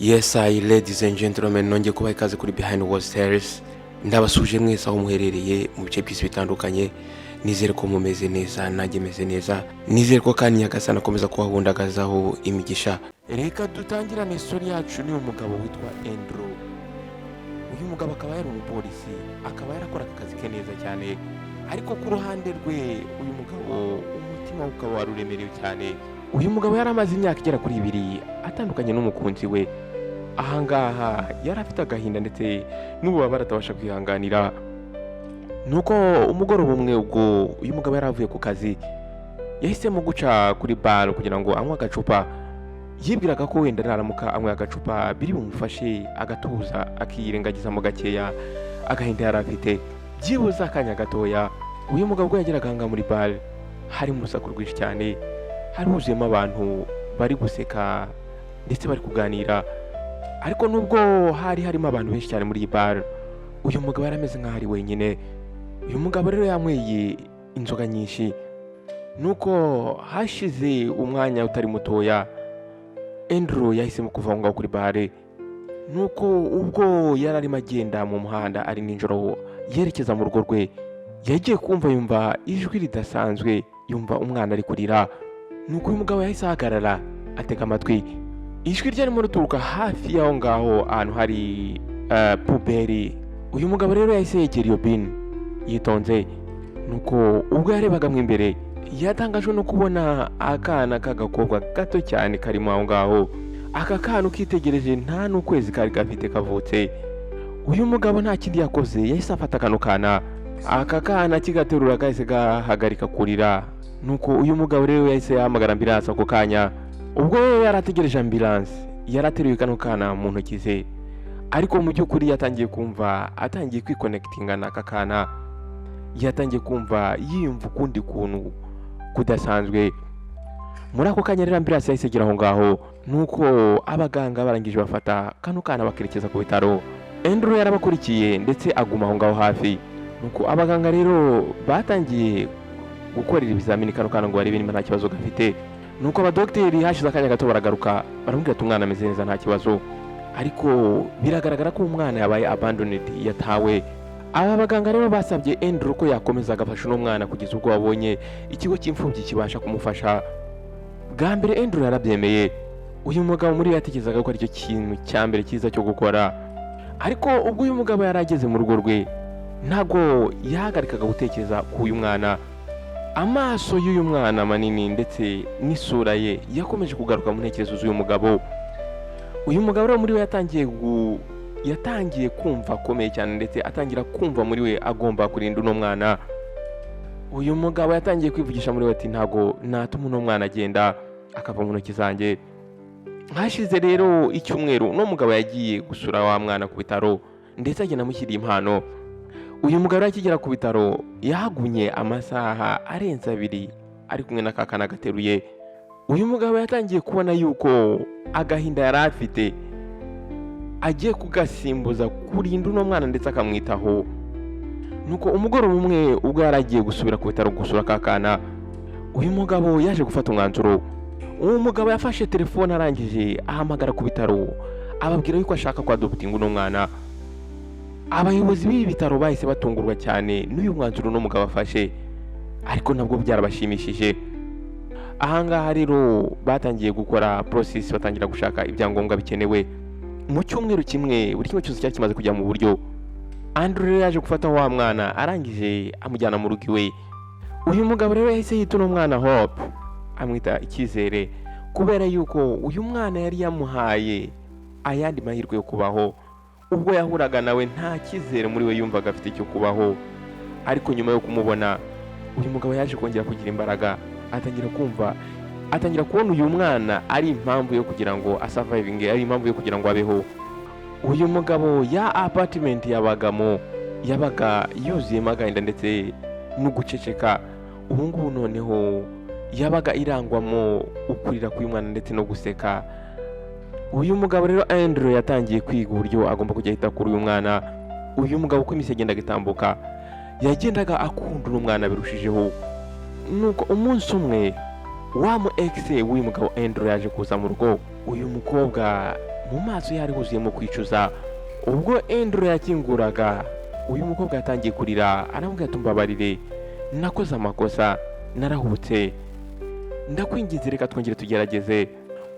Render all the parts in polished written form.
Yes, ladies and gentlemen, nongeye kubaha ikaze kuri Behind Walls Tales. Ndabasuje mwese aho muherereye mu bice by'isi bitandukanye. Nizere ko mumeze neza, nanjye meze neza. Nizere ko kandi Nyagasani akomeza kubahundagazaho imigisha. Reka dutangirane story yacu ni umugabo witwa Andrew. Uyu mugabo akaba yari umupolisi, akaba yarakora akazi ke neza cyane. Ariko ku ruhande rwe uyu mugabo umutima ukaba waruremerewe cyane. Uyu mugabo yari amaze imyaka igera kuri 2 atandukanye n'umukunzi we. Ahangaha yari afite agahinda ndetse n'ububabare atabasha kwihanganira. Nuko umugoroba umwe ubwo uyu mugabo yari avuye ku kazi, yahisemo guca kuri bar kugira ngo anywe agacupa. Yibwiraga ko wenda naramuka anywe agacupa biri bumufashe agatuza akiyirengagiza mu gakeya agahinda yari afite. Byibuze akanya gatoya uyu mugabo ubwo yageraga hanga muri bar, hari urusaku rwinshi cyane, hari huzuyemo abantu bari guseka ndetse bari kuganira. Ariko nubwo hari harimo abantu benshi cyane muri iyi bar, uyu mugabo yarameze nk'aho ari wenyine. Uyu mugabo rero yanyweye inzoga nyinshi. Nuko hashize umwanya utari mutoya, Andrew yahisemo kuva ngaho kuri bar. Nuko ubwo yari arimo agenda mu muhanda ari nijoro yerekeza mu rugo rwe, yagiye yumva ijwi ridasanzwe, yumva umwana ari kurira. Nuko uyu mugabo yahise ahagarara atega amatwi. Ijwi ryarimo ruturuka hafi y'aho ngaho ahantu hari puberi. Uyu mugabo rero yahise yegera iyo bin yitonze. Nuko ubwo yarebaga mu imbere, yatangajwe no kubona akana k'agakobwa gato cyane karimo aho ngaho. Aka kana ukitegereje nta n'ukwezi kari gafite kavutse. Uyu mugabo nta kindi yakoze, yahise afata kano kana. Aka kana kigaterura kahise gahagarika kurira. Nuko uyu mugabo rero yahise yahamagara ambulance ako kanya. Ubwo yarategereje ambulance, yarateruye kano kana mu ntoki ze. Ariko mu by'ukuri yatangiye kumva atangiye kwiconnectinga n'aka kana. Yatangiye kumva yiyumva ukundi kuntu kudasanzwe. Muri ako kanya rero ambulance yahise igera aho ngaho. Nuko abaganga barangije bafata kano kana bakerekeza ku bitaro. Andrew yarabakurikiye ndetse aguma aho ngaho hafi. Nuko abaganga rero batangiye gukorera ibizamini kano kana ngo barebe niba nta kibazo gafite. Nuko abadokiteri hashize akanya gato baragaruka, baramubwira ati umwana ameze neza nta kibazo. Ariko biragaragara ko umwana yabaye abandoned, yatawe. Aba baganga rero basabye Andrew ko yakomeza agafasha n'umwana kugeza ubwo babonye ikigo cy'imfubyi kibasha kumufasha. Bwa mbere Andrew yarabyemeye. Uyu mugabo muri yatekerezaga ko ari cyo kintu cya mbere cyiza cyo gukora. Ariko ubwo uyu mugabo yarageze mu rugo rwe, ntago yahagarikaga gutekereza ku uyu mwana. Amaso y'uyu mwana manini ndetse n'isura ye yakomeje kugaruka mu ntekerezo z'uyu mugabo. Uyu mugabo rero muri we yatangiye kumva akomeye cyane ndetse atangira kumva muri we agomba kurinda uno mwana. Uyu mugabo yatangiye kwivugisha muri we ati ntago natuma uno mwana agenda akava mu ntoki zanjye. Hashize rero icyumweru uno mugabo yagiye gusura wa mwana ku bitaro ndetse agenda amushyiriye impano. Uyu mugabo akigera ku bitaro yahagumye amasaha arenze 2 ari kumwe n'akakana gateruye. Uyu mugabo yatangiye kubona yuko agahinda yari afite agiye kugasimbuza kurinda uno mwana ndetse akamwitaho. Nuko umugoroba umwe ubwo yaragiye gusubira ku bitaro gusura akakana, uyu mugabo yaje gufata umwanzuro. Uwo mugabo yafashe telefone arangije ahamagara ku bitaro ababwira yuko ashaka kwadoputinga uno mwana. Abayobozi b'ibi bitaro bahise batungurwa cyane n'uyu mwanzuro no mugabo afashe, ariko nabwo byarabashimishije. Ahangaha rero batangiye gukora process, batangira gushaka ibyangombwa bikenewe. Mu cyumweru kimwe buri kimwe cyose cyari kimaze kujya mu buryo. Andrew yaje gufata wa mwana arangije amujyana mu rugo iwe. Uyu mugabo rero yahise yita uno mwana Hope, amwita Icyizere, kubera yuko uyu mwana yari yamuhaye ayandi mahirwe yo kubaho. Ubwo yahuraga nawe nta cyizere muri we yumvaga afite cyo kubaho. Ariko nyuma yo kumubona, uyu mugabo yaje kongera kugira imbaraga, atangira kubona uyu mwana ari impamvu yo kugira ngo asurvivinge, ari impamvu yo kugira ngo abeho. Uyu mugabo ya apartment yabagamo yabaga yuzuyemo agahinda ndetse no guceceka. Ubu ngubu noneho yabaga irangwamo ukurira k'uyu mwana ndetse no guseka. Uyu mugabo rero Andrew yatangiye kwiga uburyo agomba kujya ahita kuri uyu mwana. Uyu mugabo uko iminsi yagendaga itambuka, yagendaga akunda uno mwana birushijeho. Nuko umunsi umwe wa mu ex w'uyu mugabo Andrew yaje kuza mu rugo. Uyu mukobwa mu maso ye hari huzuyemo kwicuza. Ubwo Andrew yakinguraga, uyu mukobwa yatangiye kurira aramubwira ati mbabarire, nakoze amakosa, narahubutse, ndakwinginze reka twongere tugerageze.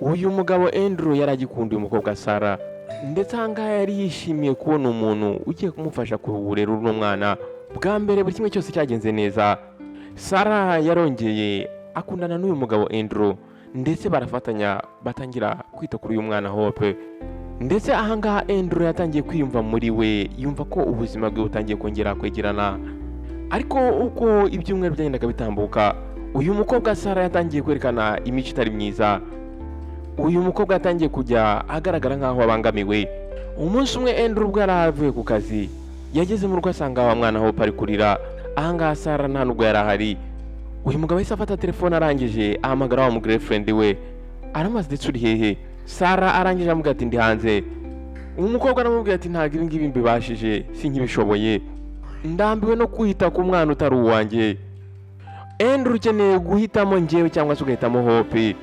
Uyu mugabo Andrew yari agikunda uyu mukobwa Sarah, ndetse ahangaha yari yishimiye kubona umuntu ugiye kumufasha kurera uno mwana. Bwa mbere buri kimwe cyose cyagenze neza. Sarah yarongeye akundana n'uyu mugabo Andrew, ndetse barafatanya batangira kwita kuri uyu mwana Hope. Ndetse ahangaha Andrew yatangiye kwiyumva muri we, yumva ko ubuzima bwe butangiye kongera kwegerana. Ariko uko ibyumweru byagendaga bitambuka, uyu mukobwa Sarah yatangiye kwerekana imico itari myiza. Uyu mukobwa yatangiye kujya agaragara nk'aho abangamiwe. Umunsi umwe Andrew ubwo yaravuye ku kazi, yageze mu rugo asanga wa mwana Hope ari kurira. Ahangaha Sarah nta nubwo yari ahari. Uyu mugabo yahise afata telefone, arangije ahamagara wa girlfriend we, aramubaza ati uri hehe? Sarah arangije amubwira ati ndi hanze. Umukobwa aramubwira ati ntabwo ibi ngibi mbibashije, sinkibishoboye, ndambiwe no kwita ku mwana utari uwanjye. Andrew ukeneye guhitamo njyewe cyangwa se ugahitamo Hope.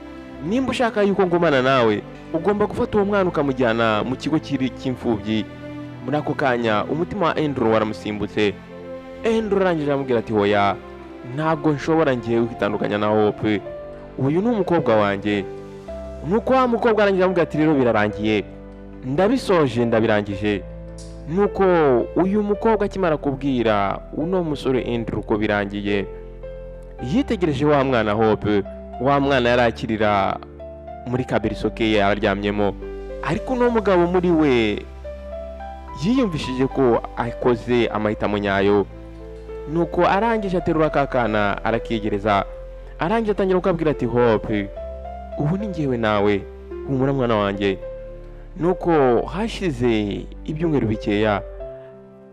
Nimba ushaka yuko ngumana nawe, ugomba gufata uwo mwana ukamujyana mu kigo cy'imfubyi. Muri ako kanya umutima wa Andrew waramusimbutse. Andrew arangije amubwira ati hoya, ntabwo nshobora njyewe kwitandukanya na Hope, uyu ni umukobwa wanjye. Nuko wa mukobwa arangije amubwira ati rero birarangiye, ndabisoje, ndabirangije. Nuko uyu mukobwa akimara kubwira uno musore Andrew ko birangiye, yitegereje wa mwana Hope. Wa mwana yari akirira muri kabirisoke yaryamyemo, ariko uno mugabo muri we yiyumvishije ko akoze amahitamo nyayo. Nuko arangije aterura kakana arakigereza, arangije atangira kukabwira ati Hope, ubu ni njyewe nawe, humura mwana wanjye. Nuko hashize ibyumweru bikeya,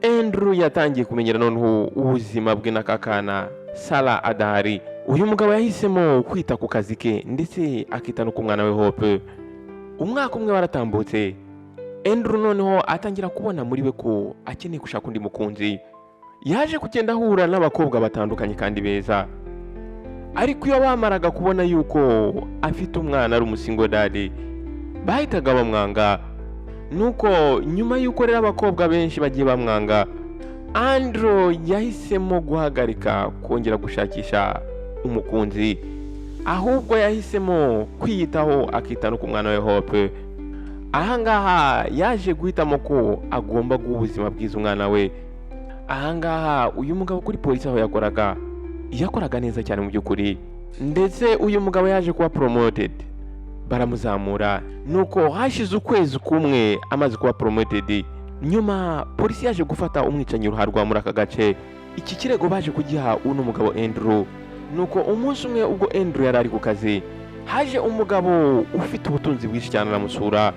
Andrew yatangiye kumenyera noneho ubuzima bwe na kakana Sarah adahari. Uyu mugabo yahisemo kwita ku kazi ke, ndetse akita no ku mwana we Hope. Umwaka umwe waratambutse, Andrew noneho atangira kubona muri we ko akeneye gushaka undi mukunzi. Yaje kugenda ahura n'abakobwa batandukanye kandi beza, ariko iyo bamaraga kubona yuko afite umwana ari umusingo dadi, bahitaga bamwanga. Nuko nyuma y'uko rero abakobwa benshi bagiye bamwanga, Andrew yahisemo guhagarika kongera gushakisha umukunzi, ahubwo yahisemo kwiyitaho akita no ku mwana we Hope. Ahangaha yaje guhitamo ko agomba guha ubuzima bwiza umwana we. Ahangaha uyu mugabo kuri polisi aho yakoraga neza cyane mu by'ukuri, ndetse uyu mugabo yaje kuba promoted, baramuzamura. Nuko hashize ukwezi kumwe amaze kuba promoted, nyuma polisi yaje gufata umwicanyi uruharwa muri aka gace. Iki kirego baje kugiha uno mugabo Andrew. Nuko umunsi umwe ubwo Andrew yari ari ku kazi, haje umugabo ufite ubutunzi bwinshi cyane aramusura.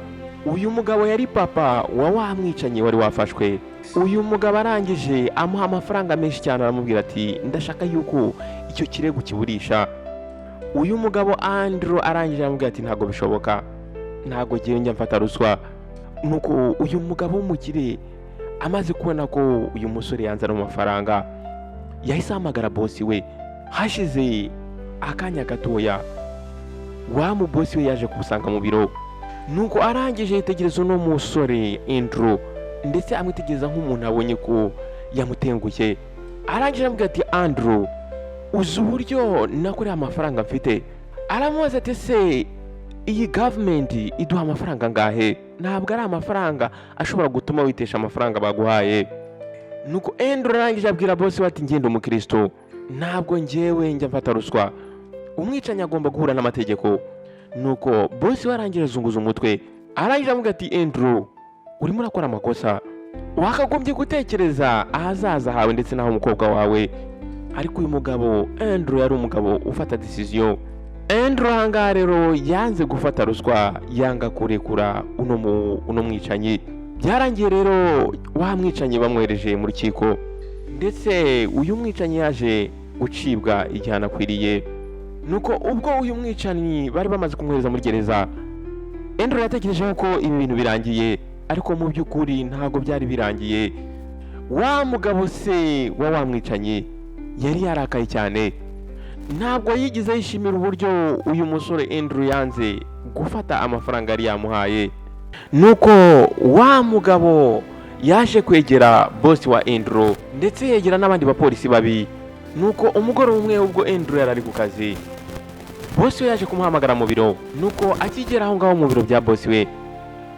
Uyu mugabo yari papa wa mwicanyi wari wafashwe. Uyu mugabo arangije amuha amafaranga menshi cyane, aramubwira ati ndashaka yuko icyo kirego kiburisha. Uyu mugabo Andrew arangije aramubwira ati ntago bishoboka, ntago giye njya mfata ruswa. Nuko uyu mugabo w'umukire amaze kubona ko uyu musore yanzana amafaranga, yahise ahamagara bosi we. Hashize akanya gatoya, wa mu bosi we yaje kumusanga mu biro. Nuko arangije yitegereza uno musore Andrew, ndetse amwitegereza nk'umuntu abonye ko yamutengushye. Arangije aramubwira ati Andrew, uzi uburyo nakoreye amafaranga mfite? Aramubaza ati se iyi government iduha amafaranga ngahe? Ntabwo ari amafaranga ashobora gutuma witesha amafaranga baguhaye. Nuko Andrew arangije abwira bosi we ati ngende umukristo, ntabwo njyewe njya mfata ruswa, umwicanyi agomba guhura n'amategeko. Nuko bosi we arangije azunguza umutwe, arangije amubwira ati Andrew, urimo urakora amakosa, wakagombye gutekereza ahazaza hawe ndetse n'aho umukobwa wawe. Ariko uyu mugabo Andrew yari umugabo ufata decision. Andrew ahangaha rero yanze gufata ruswa, yanga kurekura uno mwicanyi. Byarangiye rero wa mwicanyi bamwereje mu rukiko, ndetse uyu mwicanyi yaje gucibwa igihano akwiriye. Nuko ubwo uyu mwicanyi bari bamaze kumwohereza muri gereza, Andrew yatekereje ko ibi bintu birangiye, ariko mu by'ukuri ntago byari birangiye. Wa mugabo se wa mwicanyi yari yarakaye cyane, ntabwo yigize yishimira uburyo uyu musore Andrew yanze gufata amafaranga yari yamuhaye. nuko wa mugabo yaje kwegera bosi wa Andrew ndetse yegera n'abandi bapolisi babi. Nuko umugoroba umwe ubwo Andrew yari ari ku kazi, bosi we yaje kumuhamagara mu biro. Nuko akigera aho ngaho mu biro bya bosi we,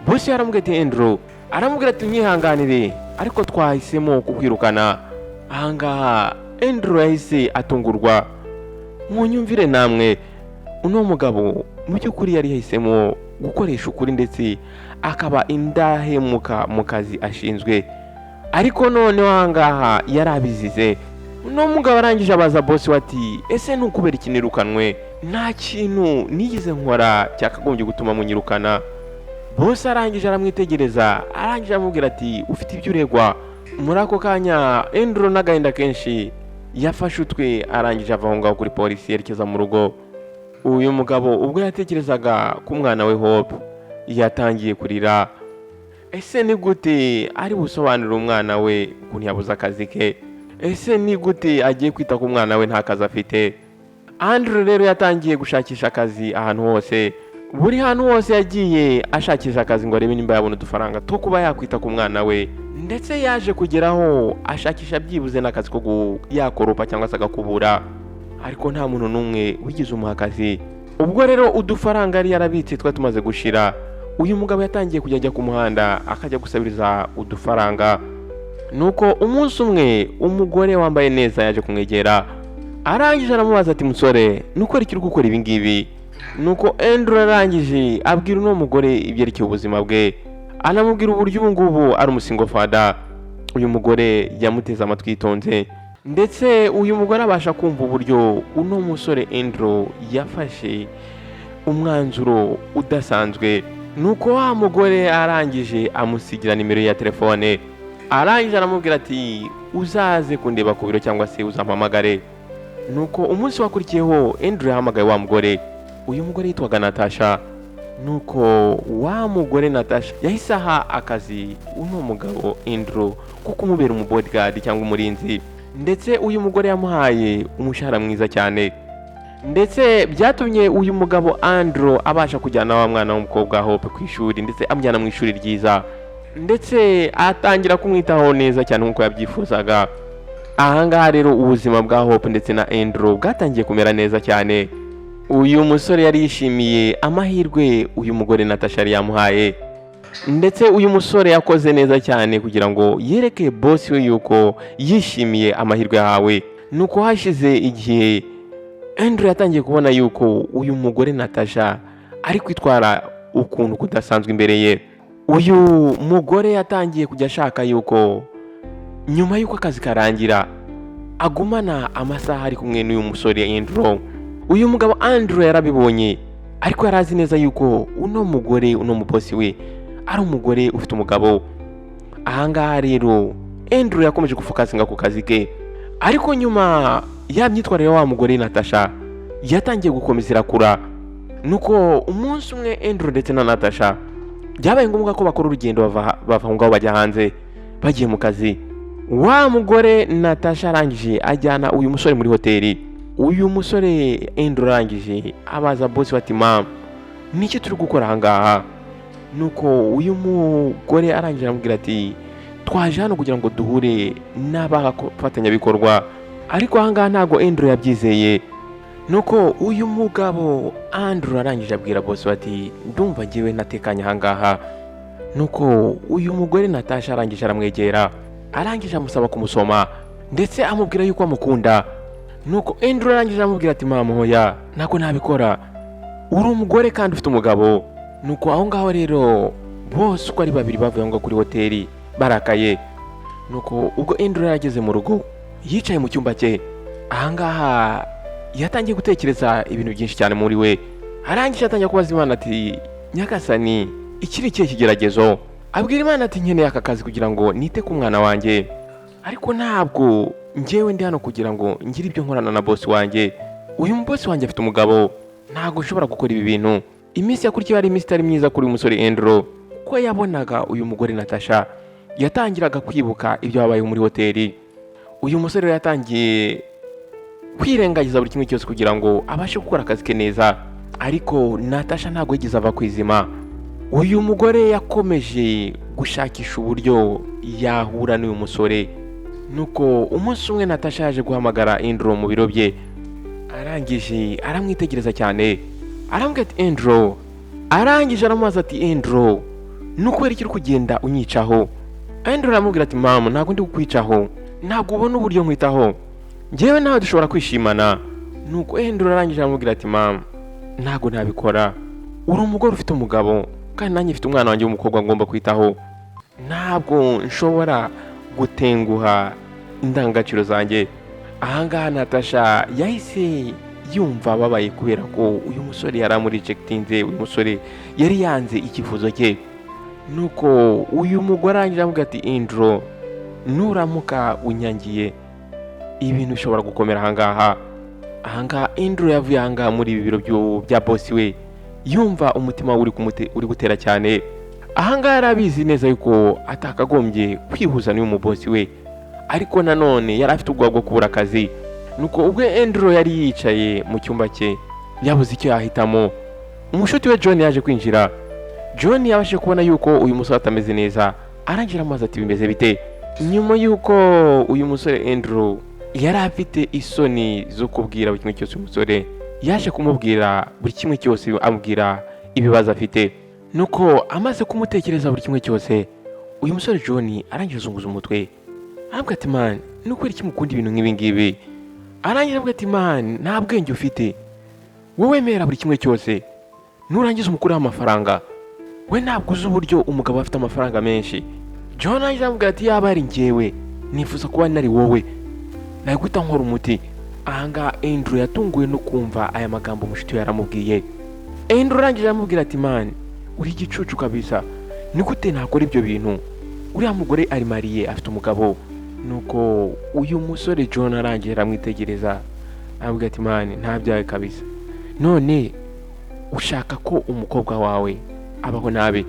bosi we aramubwira ati Andrew, aramubwira ati nyihanganire ariko twahisemo kukwirukana. Ahangaha Andrew yahise atungurwa. Munyumvire namwe, uno mugabo mu by'ukuri yari yahisemo gukoresha ukuri ndetse akaba indahemuka mu kazi ashinzwe, ariko noneho ahangaha yari abizize. Uno mugabo arangije abaza bosi we ati ese nukubera iki nirukanwe? Nta kintu nigeze nkora cyakagombye gutuma munyirukana. Bosi arangije aramwitegereza, arangije amubwira ati ufite ibyo uregwa. Muri ako kanya Andrew n'agahinda kenshi yafashe utwe, arangije ava aho ngaho kuri polisi yerekeza mu rugo. Uyu mugabo ubwo yatekerezaga ku mwana we Hope yatangiye kurira. Ese ni gute ari busobanurire umwana we ukuntu yabuze akazi ke? Ese ni gute agiye kwita ku mwana we nta kazi afite? Andrew rero yatangiye gushakisha akazi ahantu hose. Buri hantu hose yagiye ashakisha akazi ngo arebe nimba yabona udufaranga two kuba yakwita ku mwana we, ndetse yaje kugeraho ashakisha byibuze n'akazi ko yakoropa cyangwa se agakubura, ariko nta muntu n'umwe wigize umuha akazi. Ubwo rero udufaranga yari yarabitse twa tumaze gushira, uyu mugabo yatangiye kujya ajya ku muhanda akajya gusabiriza udufaranga. Nuko umunsi umwe umugore wambaye neza yaje kumwegera, arangije aramubaza ati musore, nuko uri gukora ibi ngibi? Nuko Andrew arangije abwira uno mugore ibyerekeye ubuzima bwe, anamubwira uburyo ubu ngubu ari umusingo fada. Uyu mugore yamuteze amatwi yitonze, ndetse uyu mugore abasha kumva uburyo uno musore Andrew yafashe umwanzuro udasanzwe. Nuko wa mugore arangije amusigira nimero ya telefone, arangije aramubwira ati uzaze kundeba ku biro cyangwa se uzampamagare. Nuko umunsi wakurikiyeho Andrew yahamagaye wa mugore. Uyu mugore yitwaga Natasha. Nuko wa mugore Natasha yahise aha akazi uno mugabo Andrew ko kumubera umubodyguard cyangwa umurinzi, ndetse uyu mugore yamuhaye umushahara mwiza cyane, ndetse byatumye uyu mugabo Andrew abasha kujyana wa mwana w'umukobwa Hope ku ishuri, ndetse amujyana mu ishuri ryiza, ndetse atangira kumwitaho neza cyane nk'uko yabyifuzaga. Ahangaha rero ubuzima bwa Hope ndetse na Andrew bwatangiye kumera neza cyane. Uyu musore yari yishimiye amahirwe uyu mugore Natasha yari yamuhaye, ndetse uyu musore yakoze neza cyane kugira ngo yereke bosi we yuko yishimiye amahirwe yahawe. Nuko hashize igihe Andrew yatangiye kubona yuko uyu mugore Natasha ari kwitwara ukuntu kudasanzwe imbere ye. Uyu mugore yatangiye kujya ashaka yuko nyuma yuko akazi karangira agumana amasaha ari kumwe n'uyu musore Andrew. Uyu mugabo Andrew yarabibonye, ariko yarazi neza yuko uno mugore uno mubosi we ari umugore ufite umugabo. Ahangaha rero Andrew yakomeje gufokasinga ku kazi ke, ariko nyuma ya myitwarire wa mugore Natasha yatangiye gukomeza irakura. Nuko umunsi umwe Andrew ndetse na Natasha byabaye ngombwa ko bakora urugendo bava ngaho bajya hanze bagiye mu kazi. Wa mugore Natasha arangije ajyana uyu musore muri hoteli. Uyu musore Andrew arangije abaza bosi bati mama, niki turi gukora ahangaha? Nuko uyu mugore arangije aramubwira ati twaje hano kugira ngo duhure n'abafatanyabikorwa, ariko ahangaha ntago Andrew yabyizeye. Nuko uyu mugabo Andrew arangije abwira bosi bati ndumva ngewe natekanye ahangaha. Nuko uyu mugore Natasha arangije aramwegera, arangije amusaba kumusoma ndetse amubwira yuko amukunda. Nuko Andrew arangije amubwira ati mama hoya nako nabikora, uri umugore kandi ufite umugabo. Nuko aho ngaho rero bose uko ari babiri bavuye ngo kuri hoteli barakaye. Nuko ubwo Andrew yarageze mu rugo yicaye mu cyumba cye, ahangaha yatangiye gutekereza ibintu byinshi cyane muri we. Arangije atangiye kubaza Imana ati nyagasani ikiri kihe kigeragezo? Abwira Imana ati nkeneye aka kazi kugira ngo nite ku mwana wanjye, ariko ntabwo njyewe ndi hano kugira ngo ngire ibyo nkorana na bosi wanjye. Uyu bosi wanjye afite umugabo, ntabwo nshobora gukora ibi bintu. Iminsi yakurikiye ari iminsi itari myiza kuri uyu musore Andrew, kuko yabonaga uyu mugore Natasha yatangiraga kwibuka ibyo babayeho muri hoteli. Uyu musore yatangiye kwirengagiza buri kimwe cyose kugira ngo abashe gukora akazi ke neza, ariko Natasha ntabwo yigeze ava kwizima. uyu mugore yakomeje gushakisha uburyo yahura n'uyu musore, nuko umunsi umwe Natasha yaje guhamagara Andrew mu biro bye, arangije aramwitegereza cyane, arambwira ati Andrew, arangije aramubaza ati Andrew, nukubera iki uri kugenda unyicaho? Andrew aramubwira ati mama, ntabwo ndi kukwicaho, ntabwo ubona uburyo nkwitaho, njyewe nawe dushobora kwishimana. Nuko Andrew arangije aramubwira ati mama, ntabwo nabikora, uri umugore ufite umugabo kandi nanjye mfite umwana wanjye w'umukobwa ngomba kwitaho, ntabwo nshobora gutenguha indangagaciro zanjye. Ahangaha Natasha yahise yumva ababaye kubera ko uyu musore yari amurejectinze, uyu musore yari yanze icyifuzo cye. Nuko uyu mugore arangije aramubwira ati Andrew, nuramuka unyangiye ibintu bishobora gukomera ahangaha. Andrew yavuye ahangaha muri ibi biro bya boss we yumva umutima uri gutera cyane. Ahangaha arabizi neza yuko atakagombye kwihuza n'uyu mubosi we, ariko nanone yari afite ubwoba bwo kubura akazi. Nuko ubwo Andrew yari yicaye mu cyumba cye yabuze icyo yahitamo, umushuti we John yaje kwinjira. John yabashije kubona yuko uyu musore atameze neza, arangira amazi ati bimeze bite? Nyuma yuko uyu musore Andrew yari afite isoni zo kubwira buri kimwe cyose uyu musore, yaje kumubwira buri kimwe cyose, amubwira ibibazo afite. Nuko amaze kumutekereza buri kimwe cyose, uyu musore John arangije azunguza umutwe, arambwira ati man, nuko iki mukunda ibintu nk'ibi ngibi? Arangije avuga ati man, nta bwenge ufite, wowe mera buri kimwe cyose, nurangiza umukuru w'amafaranga, we ntabwo uzi uburyo umugabo afite amafaranga menshi. John arangije aramubwira ati yaba ari njyewe nifuza kuba nari wowe, nari guhita nkora umuti. Ahangaha Andrew yatunguwe no kumva aya magambo umushuti we yaramubwiye. Andrew arangije aramubwira ati man, uri igicucu kabisa, ni gute nakora ibyo bintu? Uriya mugore ari mariye, afite umugabo. Nuko uyu musore John arangije aramwitegereza, aramubwira ati man, nta byawe kabisa, none ushaka ko umukobwa wawe abaho nabi?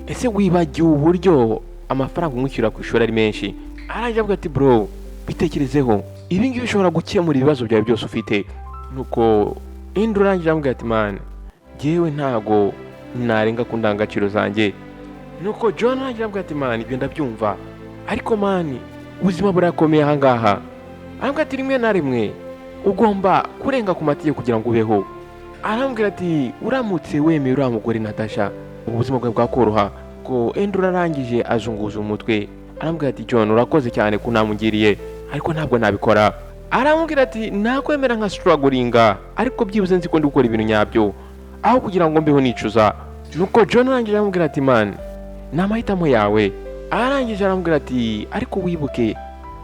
Ese wibagiwe uburyo amafaranga umwishyura ku ishuri ari menshi? Arangije avuga ati bro, bitekerezeho, ibi ngibi bishobora gukemura ibibazo byawe byose ufite. Nuko Andrew arangije aramubwira ati man, jyewe ntago narenga ku ndangagaciro zanjye. Nuko John arangije aramubwira ati man, ibyo ndabyumva, ariko man, ubuzima burakomeye ahangaha. Arambwira ati rimwe na rimwe ugomba kurenga ku mategeko kugira ngo ubeho. Arambwira ati uramutse wemeye uriya mugore Natasha, ubuzima bwawe bwakoroha. Ko Andrew arangije azunguza umutwe, arambwira ati John, urakoze cyane kunamugiriye, ariko ntabwo nabikora. Arambwira ati nakwemera nka strugglinga, ariko byibuze nzi ko ndi gukora ibintu nyabyo, aho kugira ngo mbeho nicuza. Nuko John arangije aramubwira ati man, ni amahitamo yawe. Arangije aramubwira ati ariko wibuke,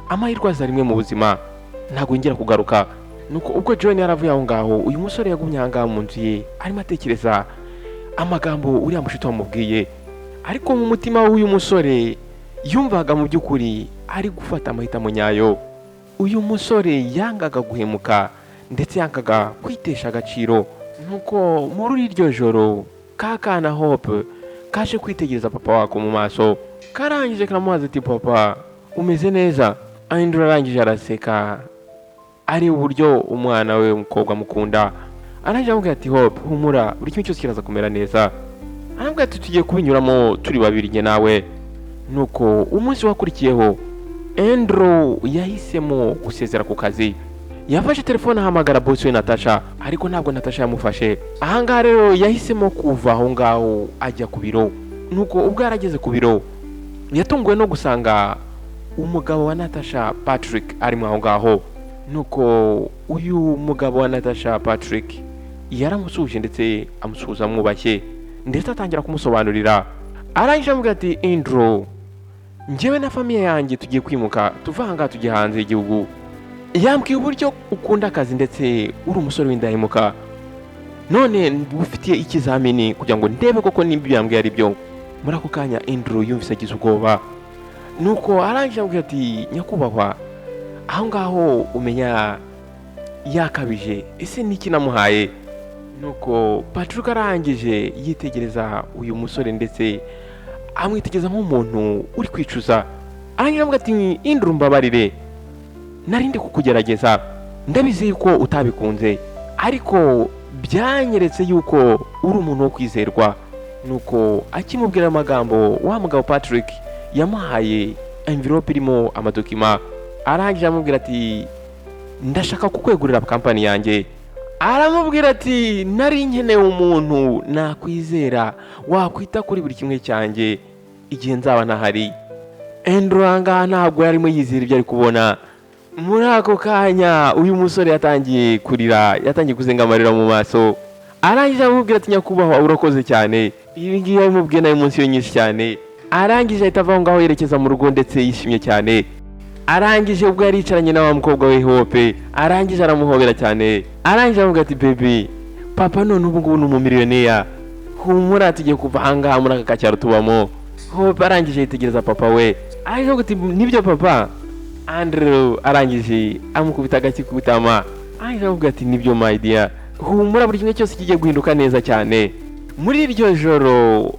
amahirwe aza rimwe mu buzima, ntabwo yongera kugaruka. Nuko ubwo John yaravuye aho ngaho, uyu musore yagumye ahangaha mu nzu ye arimo atekereza amagambo uriya mushuti wamubwiye. Ariko mu mutima w'uyu musore yumvaga mu by'ukuri ari gufata amahitamo nyayo. Uyu musore yangaga guhemuka ndetse yangaga kwitesha agaciro. Nuko muri iryo joro kakana Hope kaje kwitegereza papa wako mu maso, karangije karamubaza ati papa, umeze neza? Andrew arangije araseka, ari uburyo umwana we umukobwa mukunda. Arangije aramubwira ati Hope, humura, buri kimwe cyose kiraza kumera neza. Arambwira ati tugiye kubinyuramo turi babiri njye nawe. Nuko umunsi wakurikiyeho Andrew yahisemo gusezera ku kazi. Yafashe telefone ahamagara boss we Natasha, ariko ntabwo Natasha yamufashe. Ahangaha rero yahisemo kuva aho ngaho ajya ku biro. Nuko ubwo yarageze ku biro yatunguwe no gusanga umugabo wa Natasha Patrick arimo aho ngaho. Nuko uyu mugabo wa Natasha Patrick yaramusuje ndetse amusuhuza mwubashye, ndetse atangira kumusobanurira. Arangije amubwira ati Andrew, njyewe na famiye yanjye tugiye kwimuka tuva ahangaha tujya hanze y'igihugu. Yambwiye uburyo ukunda akazi ndetse uri umusore w'indahemuka, none ufitiye ikizamini kugira ngo ndebe koko nimba yambwiye ari byo. Muri ako kanya Andrew yumvise agize ubwoba. Nuko arangije amubwira ati nyakubahwa, aho ngaho umenya yakabije, ese niki namuhaye? Nuko Patrick arangije yitegereza uyu musore ndetse amwitegereza nk'umuntu uri kwicuza. Arangije amubwira ati Andrew, mbabarire, narindi kukugerageza, ndabizi yuko utabikunze, ariko byanyeretse yuko uri umuntu wo kwizerwa. nuko akimubwira amagambo wa mugabo Patrick yamuhaye envelope irimo amadokima. Arangije amubwira ati ndashaka kukwegurira kampani yanjye. Aramubwira ati nari nkeneye umuntu nakwizera wakwita kuri buri kimwe cyanjye igihe nzaba ntahari. Andrew anga ntabwo yarimo yizera ibyo ari kubona. Muri ako kanya uyu musore yatangiye kurira, yatangiye kuzenga amarira mu maso. Arangije amubwira ati nyakubahwa urakoze cyane. Ibi ngibi yamubwiye nayo munsi yo nyinshi cyane. Arangije ahita ava ngaho yerekeza mu rugo ndetse yishimye cyane. Arangije ubwo yari yicaranye na wa mukobwa we Hope, arangije aramuhobera cyane. Arangije amubwira ati baby, papa none ubu ngubu ni umumiliyoneri. Humura tugiye kuva ahangaha muri aka kacyaro tubamo. Hope arangije yitegereza papa we. Arangije ati nibyo papa. Andrew arangije amukubita agaki ku bitama. Arangije amubwira ati nibyo my dear. Humura buri kimwe cyose kigiye guhinduka neza cyane. Muri iryo joro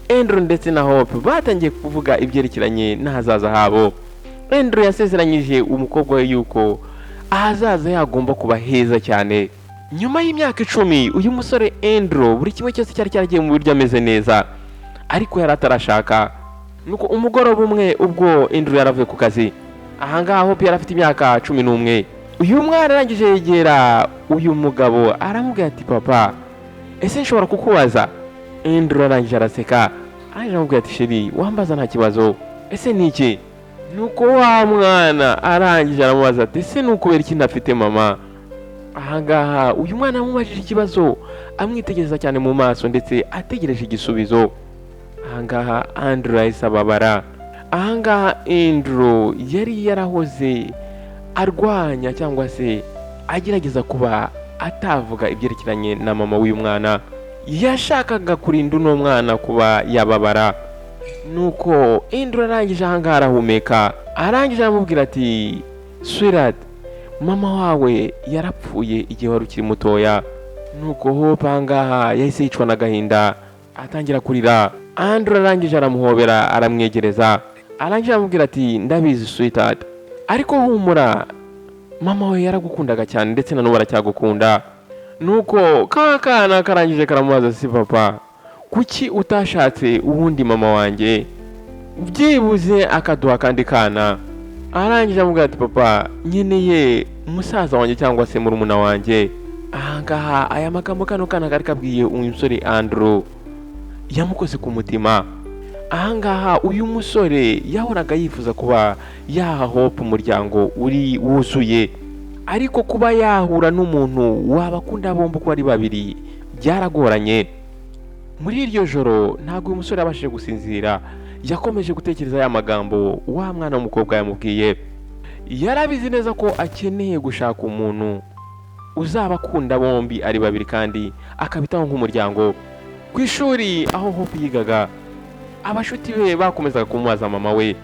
Andrew ndetse na Hope batangiye kuvuga ibyerekeranye n'ahazaza habo. Andrew yasezeranyije umukobwa we yuko ahazaza yagomba kuba heza cyane. Nyuma y'imyaka 10 uyu musore Andrew buri kimwe cyose cyari cyaragiye mu buryo ameze neza, ariko yari atarashaka. Nuko umugoroba umwe ubwo Andrew yaravuye ku kazi, ahangaha Hope yari afite imyaka 11. Uyu mwana arangije yegera uyu mugabo aramubwira ati papa, ese nshobora kukubaza? Andrew arangije araseka. Aramubwira ati sheri wambaza nta kibazo. Ese niki? Nuko wa mwana arangije aramubaza ati ese nukubera iki ntafite mama? Ahangaha uyu mwana amubajije ikibazo amwitegereza cyane mu maso ndetse ategereje igisubizo. Ahangaha Andrew yahise ababara. Ahangaha Andrew yari yarahoze arwanya cyangwa se agerageza kuba atavuga ibyerekeranye na mama w'uyu mwana. Yashakaga kurinda uno mwana kuba yababara. Nuko Andrew arangije ahangaha arahumeka. Arangije aramubwira ati sweetheart, mama wawe yarapfuye igihe wari ukiri mutoya. Nuko Hope ahangaha yahise yicwa n'agahinda atangira kurira. Andrew arangije aramuhobera aramwegereza. Arangije aramubwira ati ndabizi sweetheart, ariko humura mama we yaragukundaga cyane ndetse na n'ubu aracyagukunda. Nuko kakana karangije karamubaza si papa, kuki utashatse ubundi mama wanjye byibuze akaduha kandi kana? Arangije amubwira ati papa nkeneye umusaza wanjye cyangwa se murumuna wanjye. Ahangaha aya magambo kano kana kari kabwiye uyu musore Andrew yamukoze ku mutima. Ahangaha uyu musore yahoraga yifuza kuba yaha Hope umuryango uri wuzuye, ariko kuba yahura n'umuntu wabakunda bombi uko ari babiri byaragoranye. Muri iryo joro ntabwo uyu musore yabashije gusinzira, yakomeje gutekereza ya magambo wa mwana w'umukobwa yamubwiye. Yarabizi neza ko akeneye gushaka umuntu uzabakunda bombi ari babiri kandi akabitaho nk'umuryango. Ku ishuri aho Hope yigaga, abashuti be bakomezaga kumubaza mama we.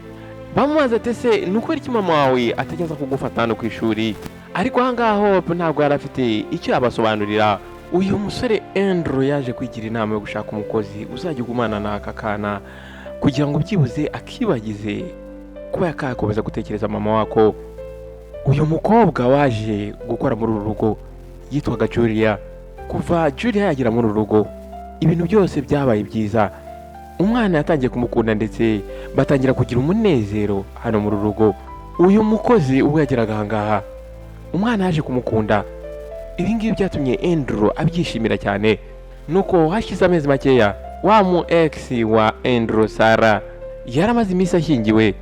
Bamubaza ati ese nukuri iki mama wawe ategeza kugufata hano ku ishuri? Ariko ahangaha Hope ntabwo yari afite icyo yabasobanurira. Uyu musore Andrew yaje kwigira inama yo gushaka umukozi uzajya ugumana n'aka kana kugira ngo byibuze akibagize kuba yakakomeza gutekereza mama wako. Uyu mukobwa waje gukora muri uru rugo yitwaga Julia. Kuva Julia yagera muri uru rugo ibintu byose byabaye byiza. Umwana yatangiye kumukunda ndetse batangira kugira umunezero hano muri uru rugo. Uyu mukozi ubwo yageraga ahangaha umwana yaje kumukunda. Ibi ngibi byatumye Andrew abyishimira cyane. Nuko hashize amezi makeya wa mu ex wa Andrew Sarah yaramaze iminsi ashyingiwe.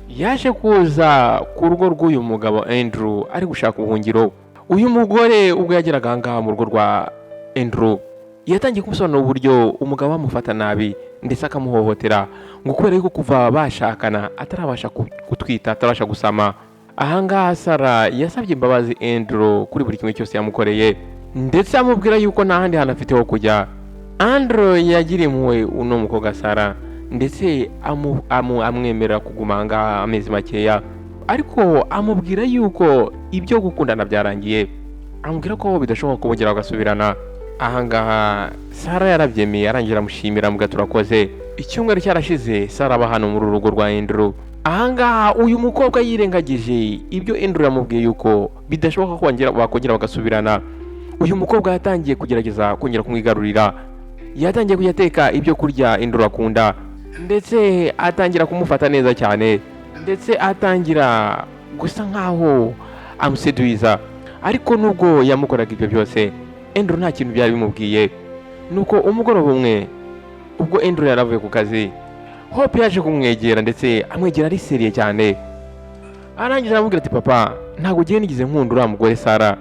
Yaje kuza ku rugo rw'uyu mugabo Andrew ari gushaka ubuhungiro. Uyu mugore ubwo yageraga ahangaha mu rugo rwa Andrew yatangiye kumusobanurira uburyo umugabo amufata nabi ndetse akamuhohotera ngo kubera yuko kuva bashakana atarabasha gutwita, atarabasha gusama. Ahangaha Sarah yasabye imbabazi Andrew kuri buri kimwe cyose yamukoreye ndetse amubwira yuko nta handi hantu afite ho kujya. Andrew yagiriye impuhwe uno mukobwa Sarah ndetse amwemerera kuguma ahangaha amezi makeya, ariko amubwira yuko ibyo gukundana byarangiye. Amubwira ko bidashoboka kubongera bagasubirana. Ahangaha Sarah yarabyemeye arangira amushimira muga turakoze. Icyumweru cyarashize Sarah aba hano muri urugo rwa Andrew. Ahangaha uyu mukobwa yirengagije ibyo Andrew yamubwiye yuko bidashoboka ko bakongera bagasubirana. Uyu mukobwa yatangiye kugerageza kongera kumwigarurira yatangiye kuyateka ibyo kurya Andrew akunda, ndetse atangira kumufata neza cyane, ndetse atangira gusa nkaho amuseduiza. Ariko nubwo yamukoraga ibyo byose, Andrew nta kintu byari bimubwiye. Nuko umugoroba umwe ubwo Andrew yaravuye ku kazi, Hope yaje kumwegera, ndetse amwegera ari seriye cyane. Arangije aramubwira ati papa, ntabwo ugiye nigize nkunda uriya mugore Sarah.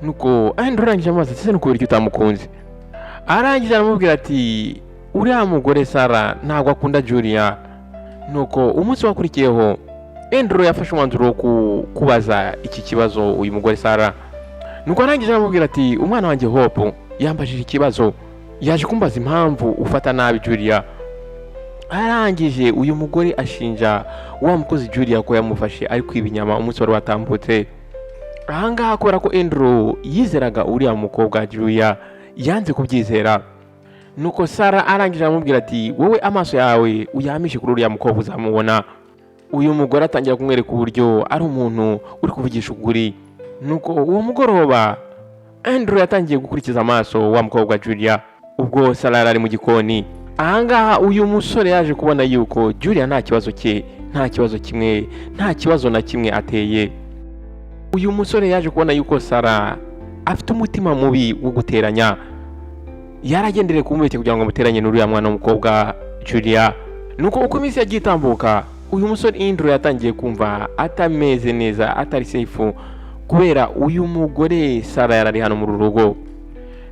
Nuko Andrew arangije amazi ati se nuko biryo utamukunze. Arangije aramubwira ati uriya mugore Sarah ntabwo akunda Julia. Nuko umunsi wakurikiyeho Andrew yafashe umwanzuro wo kubaza iki kibazo uyu mugore Sarah. Nuko arangije aramubwira ati umwana wanjye Hope yambajije ikibazo, yaje kumbaza impamvu ufata nabi Julia. Arangije uyu mugore ashinja wa mukozi Julia ko yamufashe ari kwiba inyama umunsi wari watambutse. Ahangaha akora ko Andrew yizeraga uriya mukobwa Julia yanze kubyizera. Nuko Sarah arangije aramubwira ati wowe amaso yawe uyamishe kuri uriya mukobwa uzamubona. Uyu mugore atangira kumwereka uburyo ari umuntu uri kuvugisha ukuri. Nuko uwo mugoroba Andrew yatangiye gukurikiza amaso wa mukobwa Julia ubwo Sarah ari mu gikoni. Ahangaha uyu musore yaje kubona yuko Julia nta kibazo cye, nta kibazo kimwe, nta kibazo na kimwe ateye. Uyu musore yaje kubona yuko Sarah afite umutima mubi wo guteranya. Yaragendereye kumubete kugira ngo muteranye n'uriya mwana w'umukobwa Julia. Nuko uko iminsi yagiye itambuka, uyu musore Andrew yatangiye kumva atameze neza, atari safe, kubera uyu mugore Sarah yarari hano mu rugo.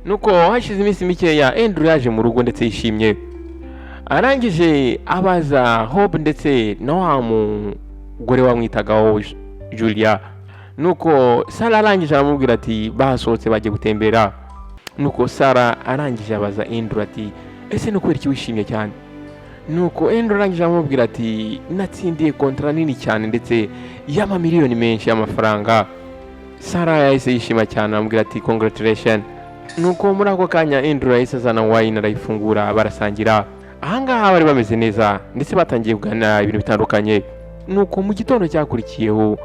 Nuko hashize iminsi mikeya Andrew yaje mu rugo ndetse yishimye. Arangije abaza Hope ndetse na wa mugore wamwitagaho Julia. Nuko Sarah arangije aramubwira ati basohotse bagiye gutembera. Nuko Sarah arangije abaza Andrew ati ese no kwera iki wishimye cyane? Nuko Andrew arangije aramubwira ati natsindiye kontra nini cyane ndetse y'amamiliyoni menshi y'amafaranga. Sarah yahise yishima cyane aramubwira ati congratulations. Nuko muri ako kanya Andrew yahise azana wine arayifungura barasangira. Ahangaha bari bameze neza ndetse batangiye kuganira ibintu bitandukanye. Nuko mu gitondo cyakurikiyeho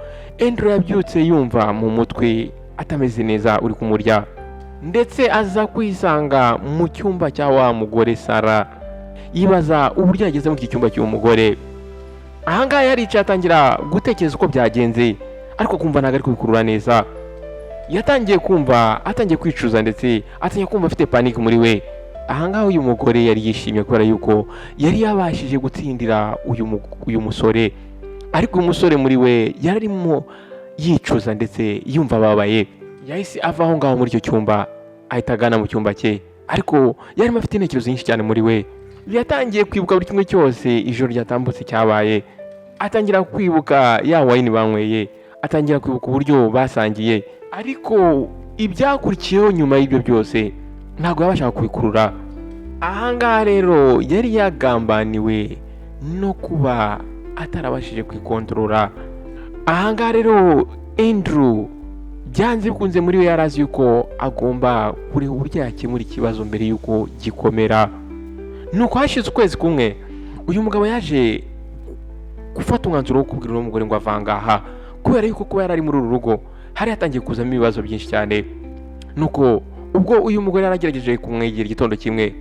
Andrew yabyutse yumva mu mutwe atameze neza uri kumurya, ndetse aza kwisanga mu cyumba cya wa mugore Sarah. Yibaza uburyo yageze mu cyumba cy'uwo mugore. Ahangaha yaricaye atangira gutekereza uko byagenze, ariko kumva ntago ari kubikurura neza. Yatangiye kumva atangiye kwicuza ndetse atangiye kumva afite panic muri we. Ahangaha uyu mugore yari yishimye kubera yuko yari yabashije gutsindira uyu musore, ariko uyu musore muri we yararimo yicuza ndetse yumva ababaye. Yahise ava aho ngaho muri icyo cyumba ahita agana mu cyumba cye, ariko yarimo afite intekerezo nyinshi cyane muri we. Yatangiye kwibuka buri kimwe cyose ijoro ryatambutse cyabaye. Atangira kwibuka ya wine banyweye, atangira kwibuka uburyo basangiye, ariko ibyakurikiyeho nyuma y'ibyo byose ntabwo yabashaga kubikurura. Ahangaha rero yari yagambaniwe no kuba atarabashije kwikontorora. Ahangaha rero Andrew byanze bikunze muri we yarazi yuko agomba kureba uburyo yakemura ikibazo mbere yuko gikomera. Nuko hashize ukwezi kumwe uyu mugabo yaje gufata umwanzuro wo kubwira uwo mugore ngo avangaha, kubera yuko kuba yarari muri uru rugo hari hatangiye kuzamo ibibazo byinshi cyane. Nuko ubwo uyu mugore yaragerageje kumwegera igitondo kimwe,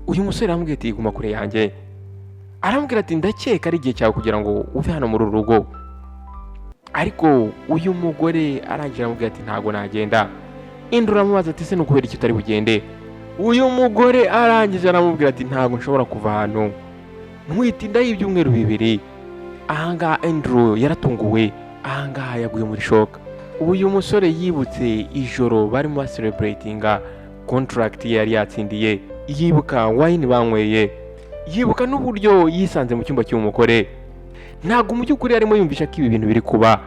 uyu musore aramubwira ati guma kure yanjye. Aramubwira ati ndakeka ari igihe cyawe kugira ngo uve hano muri uru rugo. Ariko uyu mugore arangira aramubwira ati ntago nagenda. Andrew aramubaza ati se no kubera iki utari bugende? Uyu mugore arangije aramubwira ati ntago nshobora kuva hano, ntwite inda y'ibyumweru 2. Ahangaha Andrew yaratunguwe, ahangaha yaguye muri shock. Uyu musore yibutse ijoro barimo celebratinga contract yari yatsindiye, yibuka wine banyweye, yibuka n'uburyo yisanze mu cyumba cy'umugore. Ntago mu by'ukuri arimo yumvisha ko ibi bintu biri kuba.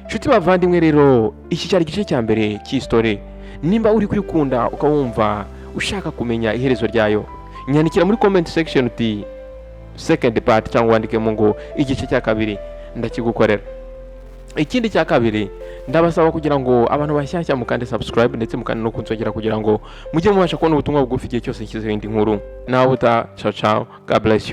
Nshuti bavandimwe rero, iki cyari igice cya mbere cy'history. Nimba uri kuyikunda ukawumva ushaka kumenya iherezo ryayo, nyandikira muri comment section uti second part cyangwa wandikemo ngo igice cya kabiri, ndakigukorera. Ikindi cya kabiri, ndabasaba kugira ngo abantu bashyashya mukande subscribe ndetse mukande no kunsogera kugira ngo mujye mubasha kubona ubutumwa bugufi igihe cyose nshyizeho indi nkuru. Nawe ciao ciao, God bless you.